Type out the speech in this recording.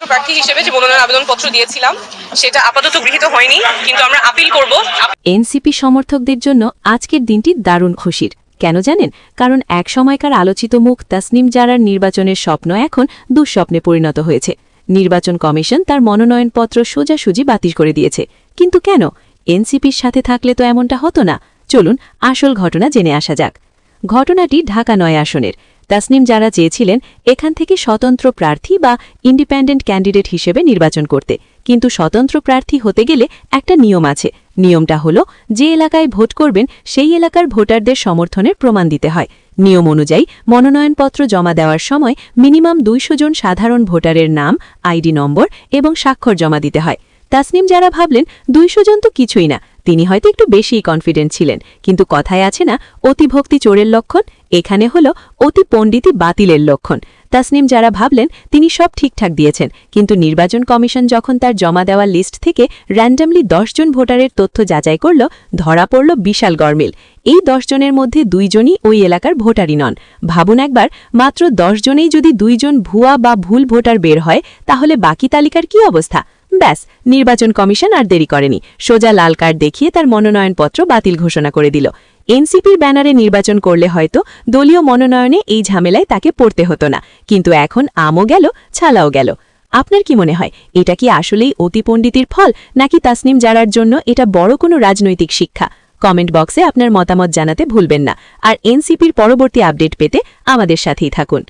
প্রার্থী হিসেবে যে মনোনয়ন আবেদনপত্র দিয়েছিলাম সেটা আপাতত গৃহীত হয়নি, কিন্তু আমরা আপিল করব। এনসিপি সমর্থকদের জন্য আজকের দিনটি দারুণ খুশির। কেন জানেন? কারণ এক সময়কার আলোচিত মুখ তাসনিম জারার নির্বাচনের স্বপ্ন এখন দুঃস্বপ্নে পরিণত হয়েছে। নির্বাচন কমিশন তার মনোনয়নপত্র সোজাসুজি বাতিল করে দিয়েছে। কিন্তু কেন? এনসিপির সাথে থাকলে তো এমনটা হতো না। চলুন আসল ঘটনা জেনে আসা যাক। ঘটনাটি ঢাকা ৯ আসনের। তাসনিম জারা চেয়েছিলেন এখান থেকে স্বতন্ত্র প্রার্থী বা ইন্ডিপেন্ডেন্ট ক্যান্ডিডেট হিসেবে নির্বাচন করতে, কিন্তু স্বতন্ত্র প্রার্থী হতে গেলে একটা নিয়ম আছে। নিয়মটা হলো যে এলাকায় ভোট করবেন সেই এলাকার ভোটারদের সমর্থনের প্রমাণ দিতে হয়। নিয়ম অনুযায়ী মনোনয়নপত্র জমা দেওয়ার সময় মিনিমাম ২০০ জন সাধারণ ভোটারের নাম, আইডি নম্বর এবং স্বাক্ষর জমা দিতে হয়। তাসনিম জারা ভাবলেন ২০০ জন তো কিছুই না, তিনি হয়তো একটু বেশিই কনফিডেন্ট ছিলেন। কিন্তু কথায় আছে না, অতিভক্তি চোরের লক্ষণ, এখানে হলো অতি পণ্ডিতি বাতিলের লক্ষণ। তাসনিম জারা ভাবলেন তিনি সব ঠিকঠাক দিয়েছেন, কিন্তু নির্বাচন কমিশন যখন তার জমা দেওয়া লিস্ট থেকে র্যান্ডামলি ১০ জন ভোটারের তথ্য যাচাই করল, ধরা পড়ল বিশাল গরমিল। এই ১০ জনের মধ্যে ২ জনই ওই এলাকার ভোটারই নন। ভাবুন একবার, মাত্র ১০ জনেই যদি ২ জন ভুয়া বা ভুল ভোটার বের হয়, তাহলে বাকি তালিকার কি অবস্থা? ব্যাস, নির্বাচন কমিশন আর দেরি করেনি, সোজা লাল কার্ড দেখিয়ে তার মনোনয়নপত্র বাতিল ঘোষণা করে দিল। এনসিপির ব্যানারে নির্বাচন করলে হয়তো দলীয় মনোনয়নে এই ঝামেলায় তাকে পড়তে হতো না, কিন্তু এখন আমও গেল, ছালাও গেল। আপনার কি মনে হয়, এটা কি আসলেই অতিপণ্ডিতির ফল, নাকি তাসনিম জারার জন্য এটা বড় কোনো রাজনৈতিক শিক্ষা? কমেন্ট বক্সে আপনার মতামত জানাতে ভুলবেন না। আর এনসিপির পরবর্তী আপডেট পেতে আমাদের সাথেই থাকুন।